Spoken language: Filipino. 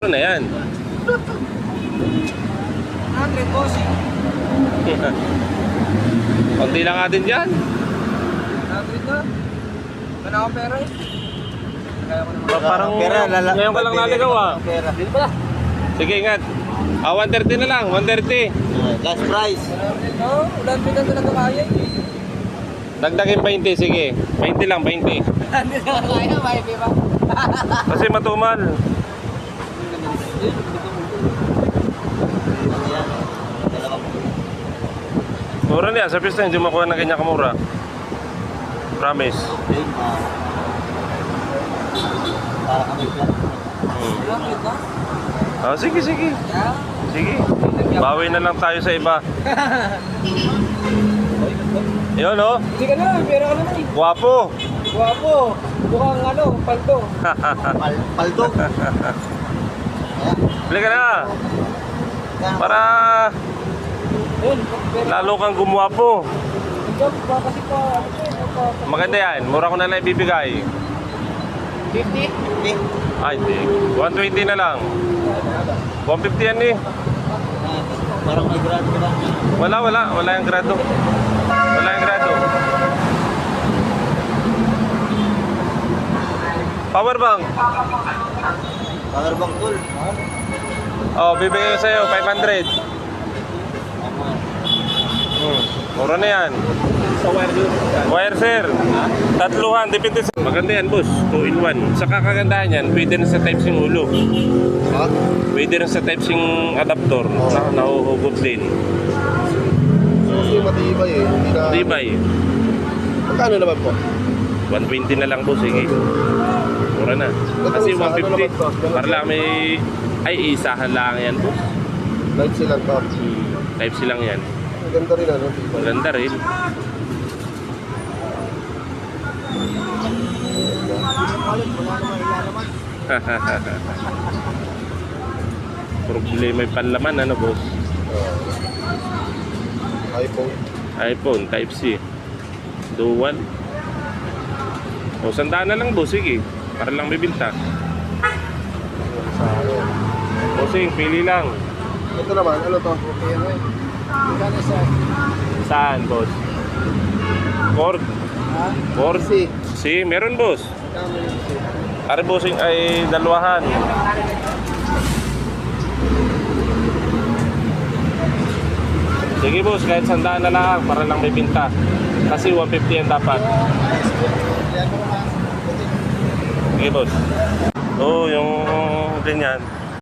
Ano na yan? 100 bossing. Kunti lang natin dyan. 100 na. Wala akong pera eh. Kaya ko naman. Parang ngayon ka lang naligaw ah. Dito pala. Sige, ingat. 130 na lang, 130. Last price. Oo, ulan bilang talaga kaya eh. Dagdagin 20, sige. 20 lang, 20. Hindi na kaya, may ba? Kasi matumal. Mura niya, sa pista hindi makuha ng kanya kamura. Promise. Para kami flat. Ilang cute na? Oh, sige, sige. Yeah. Sige. Bawi na lang tayo sa iba. Yun, oh. Hindi ka na, pera ka naman eh. Guwapo. Guwapo. Mukhang ano, palto. Paldo. Bili ka na. Para Yun, pera. lalo kang gumwapo. Ikaw, kasi pa, ano pa, Maganda yan. Mura ko na lang ibibigay. 50? Ay, hindi. 120 na lang. 150 yan eh. Parang may grado ka ba? Wala yung grado. Wala yung grado. Power bank. Power bank tool. Oh, bibigay ko sa'yo, 500. Mura na yan. Sa wire yun. Wire sir. Tatluhan, depende sa... Maganda yan boss, 2-in-1. Sa kakagandahan yan, pwede rin sa type sing ulo. Ha? Pwede rin sa type sing adapter. Nahuhugot din. Kasi matibay eh. Hindi na... Tibay. Magkano naman po? 120 na lang po, sige. Mura na. Kasi 150. Para lang may... Ay, isahan lang yan po. Light silang top. Type C lang yan. Ganda rin ano. Tibay. Maganda rin. Problema yung panlaman, ano boss? iPhone. iPhone, Type C. Dual. O, sandaan na lang boss, sige. Para lang may binta. Bossing, pili lang. Ito naman, ano to? Magkano sa... Saan, boss? Ford. Ha? Ford. C. Si, meron boss. Magkano yung C? Ari bossing ay dalawahan. Sige boss, kahit sandaan na lang para lang may binta. Kasi 150 yan dapat. Sige boss. Oo, yung ganyan.